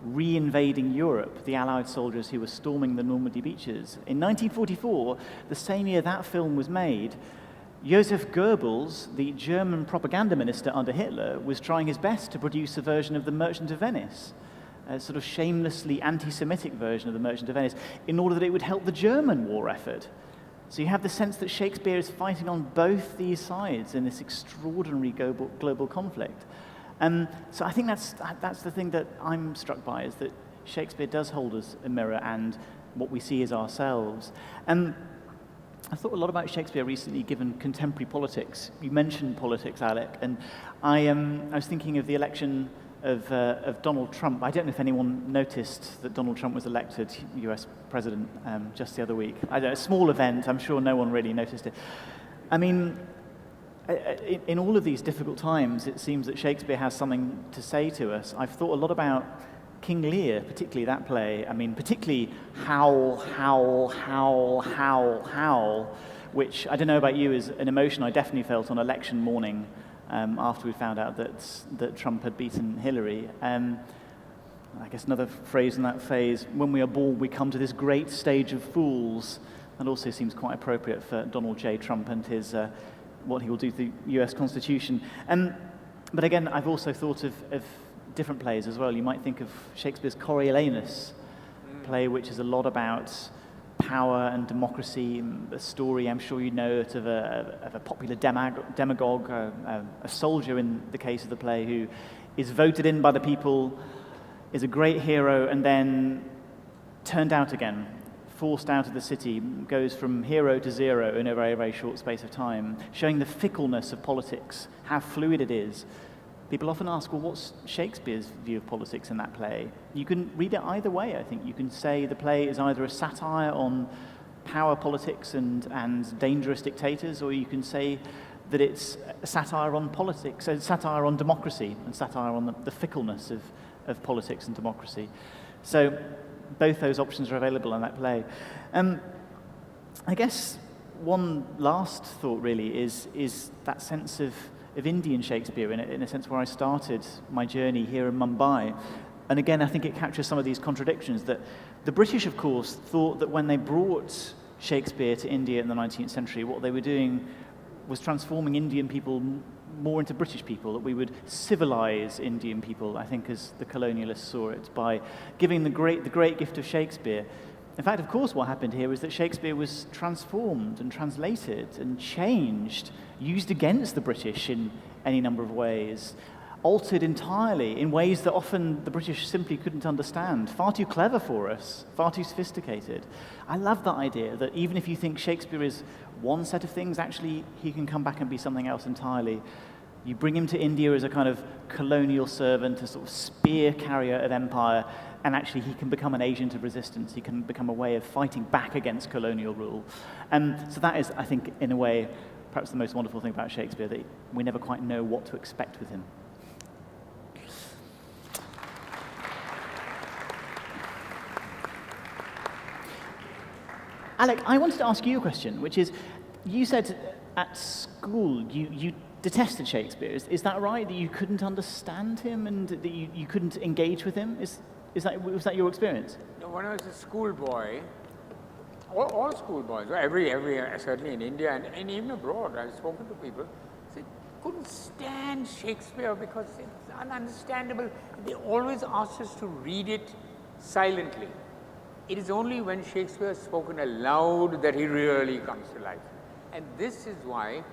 re-invading Europe, the Allied soldiers who were storming the Normandy beaches. In 1944, the same year that film was made, Joseph Goebbels, the German propaganda minister under Hitler, was trying his best to produce a version of The Merchant of Venice, a sort of shamelessly anti-Semitic version of The Merchant of Venice, in order that it would help the German war effort. So you have the sense that Shakespeare is fighting on both these sides in this extraordinary global conflict. So I think that's the thing that I'm struck by, is that Shakespeare does hold us a mirror, and what we see is ourselves. I thought a lot about Shakespeare recently, given contemporary politics. You mentioned politics, Alec, and I was thinking of the election of Donald Trump. I don't know if anyone noticed that Donald Trump was elected US president just the other week. A small event, I'm sure no one really noticed it. I mean, in all of these difficult times, it seems that Shakespeare has something to say to us. I've thought a lot about King Lear, particularly that play. I mean, particularly howl, which, I don't know about you, is an emotion I definitely felt on election morning after we found out that Trump had beaten Hillary. I guess another phrase in that phase, when we are born, we come to this great stage of fools. That also seems quite appropriate for Donald J. Trump and his what he will do to the US Constitution. But again, I've also thought of different plays as well. You might think of Shakespeare's Coriolanus, play which is a lot about power and democracy. A story, I'm sure you know it, of a popular demagogue, a soldier in the case of the play, who is voted in by the people, is a great hero, and then turned out again, forced out of the city, goes from hero to zero in a very, very short space of time, showing the fickleness of politics, how fluid it is. People often ask, well, what's Shakespeare's view of politics in that play? You can read it either way, I think. You can say the play is either a satire on power politics and dangerous dictators, or you can say that it's a satire on politics, a satire on democracy, and satire on the fickleness of politics and democracy. So both those options are available in that play. I guess one last thought really is that sense of Indian Shakespeare, in a sense where I started my journey here in Mumbai. And again, I think it captures some of these contradictions, that the British, of course, thought that when they brought Shakespeare to India in the 19th century, what they were doing was transforming Indian people more into British people, that we would civilize Indian people, I think, as the colonialists saw it, by giving the great gift of Shakespeare. In fact, of course, what happened here was that Shakespeare was transformed and translated and changed, used against the British in any number of ways, altered entirely in ways that often the British simply couldn't understand. Far too clever for us, far too sophisticated. I love that idea that even if you think Shakespeare is one set of things, actually he can come back and be something else entirely. You bring him to India as a kind of colonial servant, a sort of spear carrier of empire, and actually he can become an agent of resistance. He can become a way of fighting back against colonial rule. So that is, I think, in a way, perhaps the most wonderful thing about Shakespeare, that we never quite know what to expect with him. Alec, I wanted to ask you a question, which is, you said at school you detested Shakespeare. Is that right? That you couldn't understand him and that you couldn't engage with him? Was that your experience? When I was a schoolboy, all schoolboys, certainly in India and even abroad, I've spoken to people, they couldn't stand Shakespeare because it's ununderstandable. They always asked us to read it silently. It is only when Shakespeare is spoken aloud that he really comes to life. And this is why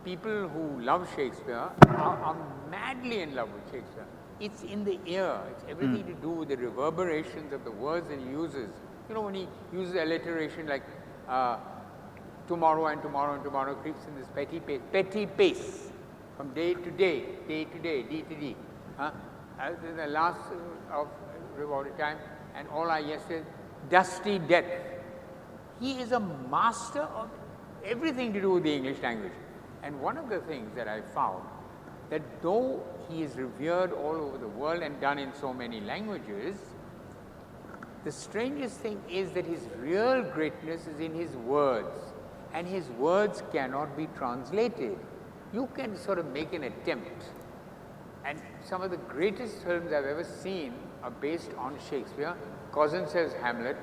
people who love Shakespeare are madly in love with Shakespeare. It's in the ear. It's everything to do with the reverberations of the words that he uses. You know, when he uses alliteration like tomorrow and tomorrow and tomorrow creeps in this petty pace from day to day, D to D. The last of rewarded time and all our yesterday, dusty death. He is a master of everything to do with the English language. And one of the things that I found, that though he is revered all over the world and done in so many languages, the strangest thing is that his real greatness is in his words, and his words cannot be translated. You can sort of make an attempt, and some of the greatest films I've ever seen are based on Shakespeare. Kozintse's Hamlet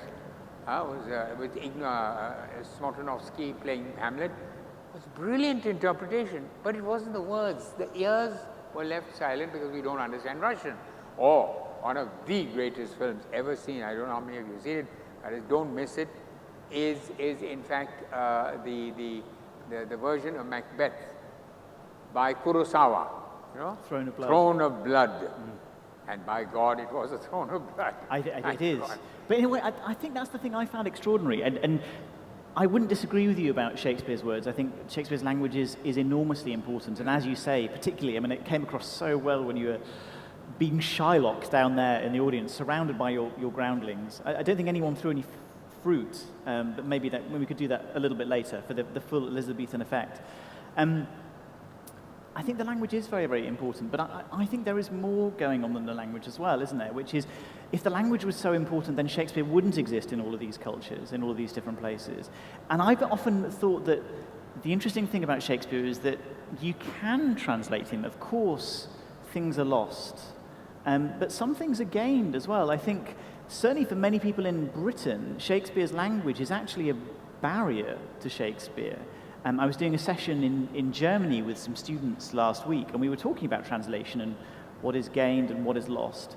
was with Smotanovsky playing Hamlet. It was brilliant interpretation, but it wasn't the words. The ears were left silent because we don't understand Russian. Or one of the greatest films ever seen, I don't know how many of you have seen it, but don't miss it, is in fact the version of Macbeth by Kurosawa. You know? Throne of Blood. Throne of Blood. And by God, it was a throne of blood. It is. God. But anyway, I think that's the thing I found extraordinary. And I wouldn't disagree with you about Shakespeare's words. I think Shakespeare's language is enormously important. And as you say, particularly, I mean, it came across so well when you were being Shylock down there in the audience, surrounded by your groundlings. I don't think anyone threw any fruit, but maybe we could do that a little bit later for the full Elizabethan effect. I think the language is very, very important, but I think there is more going on than the language as well, isn't there? Which is, if the language was so important, then Shakespeare wouldn't exist in all of these cultures, in all of these different places. And I've often thought that the interesting thing about Shakespeare is that you can translate him. Of course, things are lost, but some things are gained as well. I think, certainly for many people in Britain, Shakespeare's language is actually a barrier to Shakespeare. I was doing a session in Germany with some students last week, and we were talking about translation and what is gained and what is lost.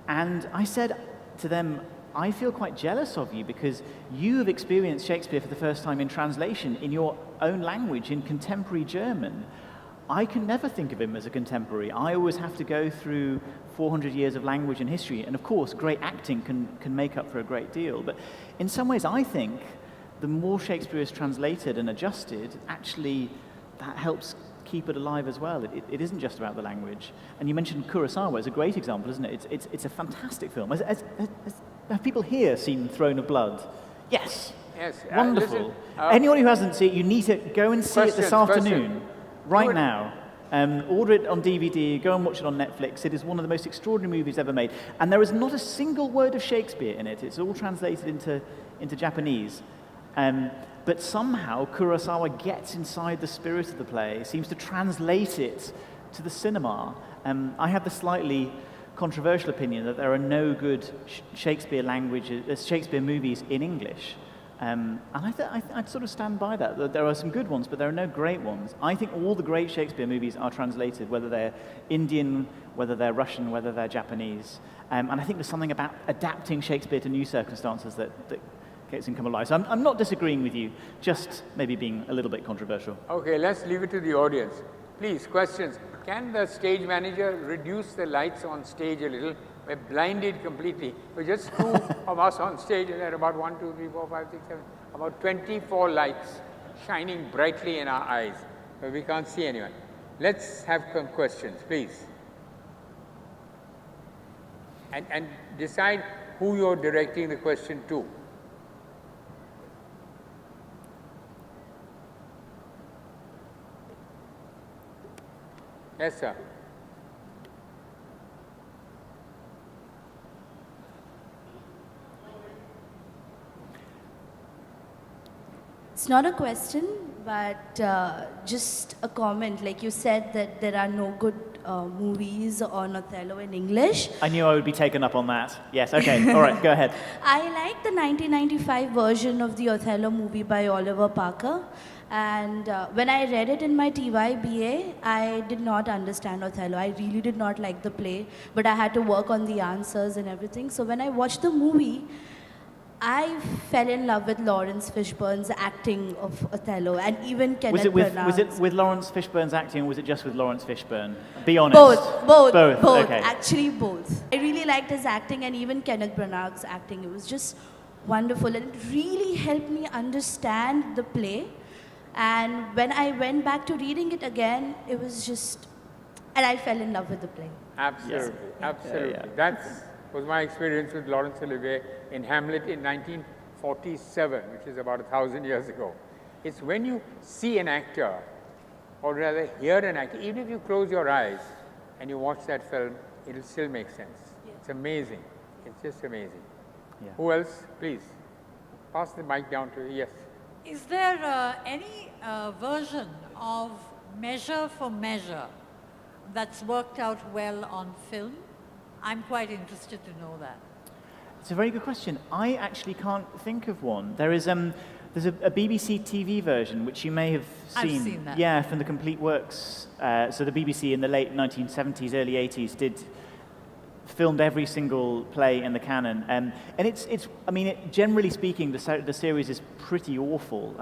And I said to them, I feel quite jealous of you because you have experienced Shakespeare for the first time in translation in your own language, in contemporary German. I can never think of him as a contemporary. I always have to go through 400 years of language and history, and of course, great acting can make up for a great deal. But in some ways, I think the more Shakespeare is translated and adjusted, actually that helps keep it alive as well. It isn't just about the language. And you mentioned Kurosawa as a great example, isn't it? It's a fantastic film. Have people here seen Throne of Blood? Yes. Yes. Wonderful. Anyone who hasn't seen it, you need to go and see it this afternoon, right now. Order it on DVD, go and watch it on Netflix. It is one of the most extraordinary movies ever made. And there is not a single word of Shakespeare in it. It's all translated into Japanese. But somehow Kurosawa gets inside the spirit of the play, seems to translate it to the cinema. I have the slightly controversial opinion that there are no good Shakespeare movies in English. And I'd sort of stand by that. There are some good ones, but there are no great ones. I think all the great Shakespeare movies are translated, whether they're Indian, whether they're Russian, whether they're Japanese. And I think there's something about adapting Shakespeare to new circumstances that gets him come alive. So I'm not disagreeing with you, just maybe being a little bit controversial. Okay, let's leave it to the audience. Please, questions. Can the stage manager reduce the lights on stage a little? We're blinded completely. We're just two of us on stage, and there are about 1, 2, 3, 4, 5, 6, 7, about 24 lights shining brightly in our eyes, but we can't see anyone. Let's have some questions, please. And decide who you're directing the question to. Yes, sir. It's not a question, but just a comment. Like you said that there are no good movies on Othello in English. I knew I would be taken up on that. Yes, okay, all right, go ahead. I like the 1995 version of the Othello movie by Oliver Parker. And when I read it in my TY BA, I did not understand Othello. I really did not like the play, but I had to work on the answers and everything. So when I watched the movie, I fell in love with Lawrence Fishburne's acting of Othello, and even Kenneth Branagh's. Was it with Lawrence Fishburne's acting, or was it just with Lawrence Fishburne? Be honest. Both. Okay. Actually, both. I really liked his acting, and even Kenneth Branagh's acting. It was just wonderful, and it really helped me understand the play. And when I went back to reading it again, it was just, and I fell in love with the play. Absolutely, Yes. absolutely. Yeah. That was my experience with Laurence Olivier in Hamlet in 1947, which is about 1,000 years ago. It's when you see an actor, or rather hear an actor, even if you close your eyes and you watch that film, it'll still make sense. Yeah. It's amazing. It's just amazing. Yeah. Who else? Please. Pass the mic down to, yes. Is there any version of Measure for Measure that's worked out well on film? I'm quite interested to know that. It's a very good question. I actually can't think of one. There's a BBC TV version, which you may have seen. I've seen that. Yeah, from the Complete Works. So the BBC in the late 1970s, early 80s filmed every single play in the canon. And generally speaking, the series is pretty awful.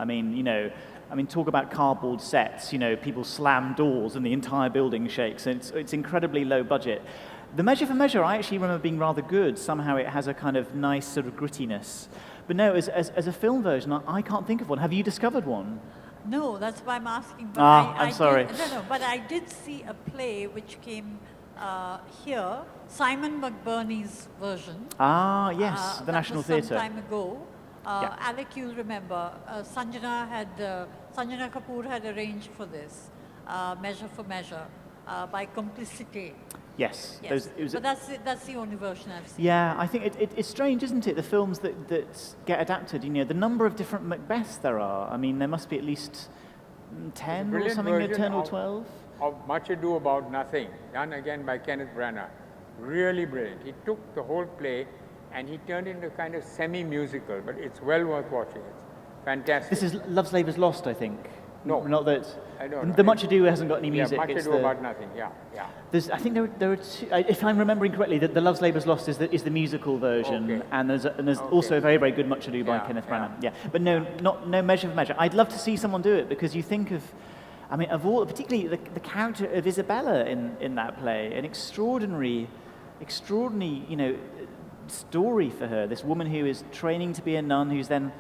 Talk about cardboard sets, people slam doors and the entire building shakes. And it's incredibly low budget. The Measure for Measure, I actually remember being rather good. Somehow it has a kind of nice sort of grittiness. But no, as a film version, I can't think of one. Have you discovered one? No, that's why I'm asking. But I'm sorry. But I did see a play which came here, Simon McBurney's version. Ah, yes, the National Theatre. Some time ago. Yeah. Alec, you'll remember, Sanjana Kapoor had arranged for this, Measure for Measure, by Complicité. Yes. Yes. But that's the only version I've seen. Yeah, I think it's strange, isn't it? The films that get adapted, the number of different Macbeths there are. I mean, there must be at least 10 or something, 10 or 12. Of Much Ado About Nothing, done again by Kenneth Branagh. Really brilliant. He took the whole play and he turned it into kind of semi-musical, but it's well worth watching. It's fantastic. This is Love's Labour's Lost, I think. No. Not that. I don't know. The Much Ado hasn't got any music. Yeah, Much it's Ado About Nothing, yeah. I think there are two, if I'm remembering correctly, the Love's Labour's Lost is the musical version, Okay. and there's also a very, very good Much Ado by Kenneth Branagh. Yeah, but no Measure for Measure. I'd love to see someone do it, because you think of all, particularly the character of Isabella in that play, an extraordinary, story for her. This woman who is training to be a nun, who's then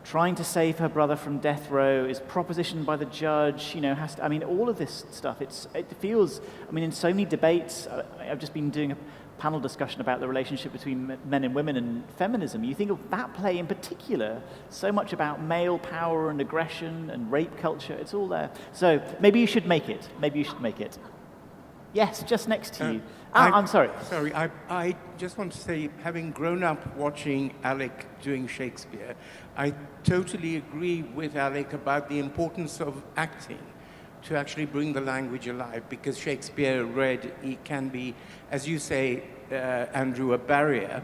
trying to save her brother from death row, is propositioned by the judge, has to, all of this stuff, it feels, in so many debates, I've just been doing a panel discussion about the relationship between men and women and feminism. You think of that play in particular, so much about male power and aggression and rape culture, it's all there. So maybe you should make it. Yes, just next to you. I'm sorry. Sorry, I just want to say, having grown up watching Alec doing Shakespeare, I totally agree with Alec about the importance of acting to actually bring the language alive, because Shakespeare he can be, as you say, Andrew, a barrier,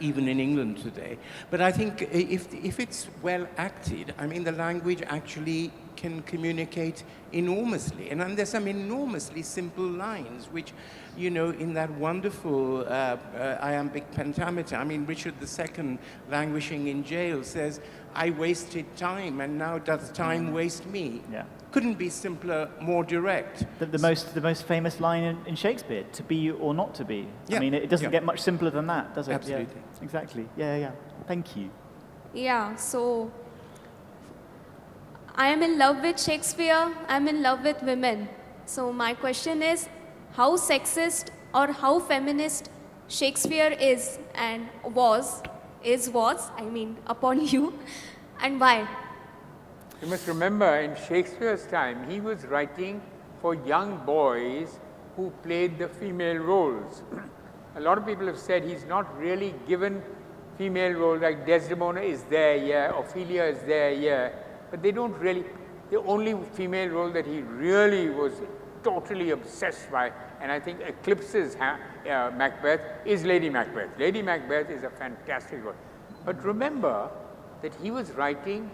even in England today. But I think if it's well acted, the language actually can communicate enormously. And there's some enormously simple lines, which, in that wonderful iambic pentameter, Richard II, languishing in jail, says, "I wasted time, and now doth time waste me." Yeah. Couldn't be simpler, more direct. The most famous line in Shakespeare, "To be or not to be." Yeah. It doesn't get much simpler than that, does it? Absolutely. Yeah, exactly. Yeah. Thank you. Yeah, so I am in love with Shakespeare, I'm in love with women. So my question is, how sexist or how feminist Shakespeare is and was upon you, and why? You must remember, in Shakespeare's time, he was writing for young boys who played the female roles. A lot of people have said he's not really given female roles, like Desdemona is there, yeah, Ophelia is there, yeah. but they don't really, the only female role that he really was totally obsessed by, and I think eclipses Macbeth, is Lady Macbeth. Lady Macbeth is a fantastic role. But remember that he was writing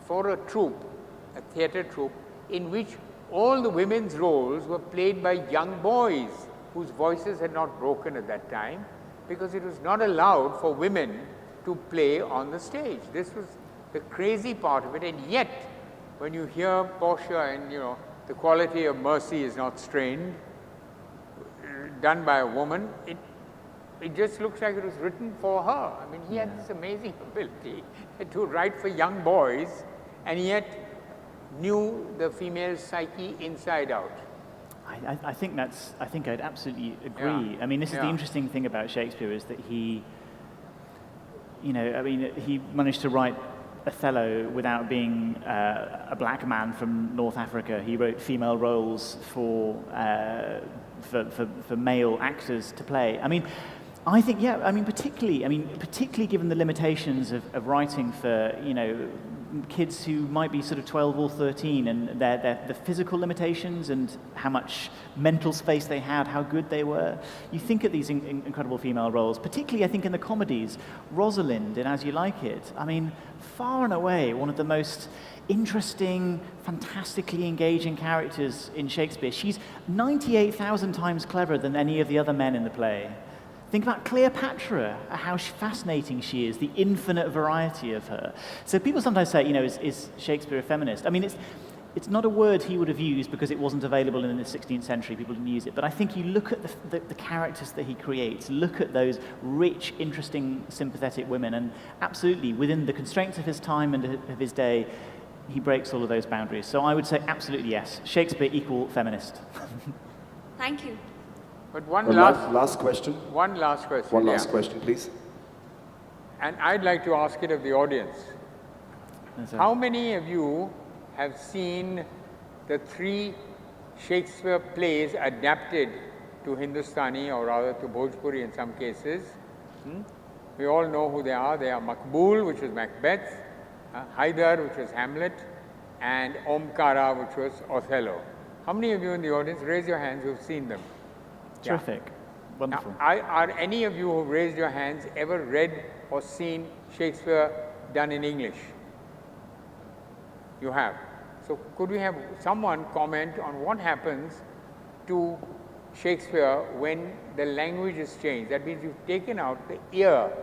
for a troupe, a theatre troupe, in which all the women's roles were played by young boys whose voices had not broken at that time, because it was not allowed for women to play on the stage. This was the crazy part of it, and yet when you hear Portia and the quality of mercy is not strained, done by a woman, it just looks like it was written for her. I mean, he had this amazing ability to write for young boys, and yet knew the female psyche inside out. I think I'd absolutely agree. I mean, this is the interesting thing about Shakespeare, is that he managed to write Othello without being a black man from North Africa. He wrote female roles for male actors to play. I mean, I think, particularly given the limitations of writing for, kids who might be sort of 12 or 13, and the physical limitations and how much mental space they had, how good they were. You think of these incredible female roles, particularly I think in the comedies. Rosalind in As You Like It, I mean, far and away one of the most interesting, fantastically engaging characters in Shakespeare. She's 98,000 times cleverer than any of the other men in the play. Think about Cleopatra, how fascinating she is, the infinite variety of her. So people sometimes say, is Shakespeare a feminist? I mean, it's not a word he would have used because it wasn't available in the 16th century. People didn't use it. But I think you look at the characters that he creates, look at those rich, interesting, sympathetic women, and absolutely, within the constraints of his time and of his day, he breaks all of those boundaries. So I would say absolutely yes. Shakespeare equal feminist. Thank you. But one last question. One last question. One last question, please. And I'd like to ask it of the audience. How many of you have seen the 3 Shakespeare plays adapted to Hindustani, or rather to Bhojpuri in some cases? We all know who they are. They are Makbul, which was Macbeth, Haidar, which was Hamlet, and Omkara, which was Othello. How many of you in the audience, raise your hands, who've seen them? Terrific. Wonderful. Now, are any of you who raised your hands ever read or seen Shakespeare done in English? You have. So could we have someone comment on what happens to Shakespeare when the language is changed? That means you've taken out the ear,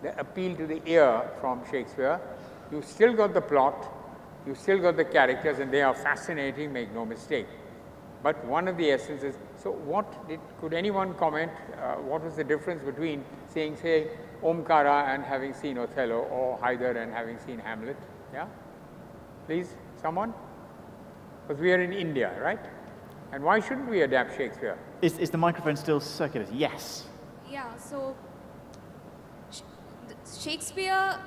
the appeal to the ear from Shakespeare. You've still got the plot, you've still got the characters, and they are fascinating, make no mistake. But one of the essences, so could anyone comment, what was the difference between saying, say, Omkara and having seen Othello, or Haidar and having seen Hamlet? Yeah? Please, someone? Because we are in India, right? And why shouldn't we adapt Shakespeare? Is the microphone still circulating? Yes. Yeah, so Shakespeare,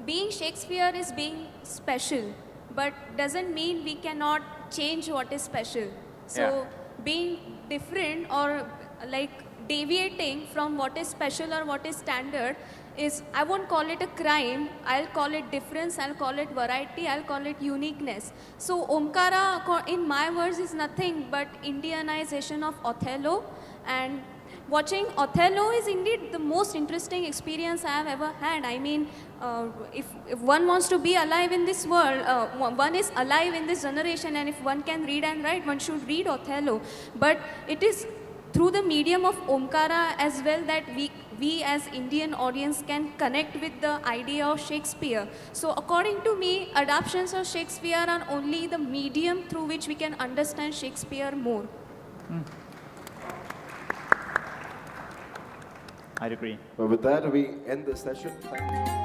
being Shakespeare is being special, but doesn't mean we cannot change what is special. So being different or like deviating from what is special or what is standard is, I won't call it a crime, I'll call it difference, I'll call it variety, I'll call it uniqueness. So Omkara, in my words, is nothing but Indianization of Othello, and watching Othello is indeed the most interesting experience I have ever had. I mean, if one wants to be alive in this world, one is alive in this generation, and if one can read and write, one should read Othello. But it is through the medium of Omkara as well that we as Indian audience can connect with the idea of Shakespeare. So according to me, adaptations of Shakespeare are only the medium through which we can understand Shakespeare more. I'd agree. Well, with that, we end the session. Thank you.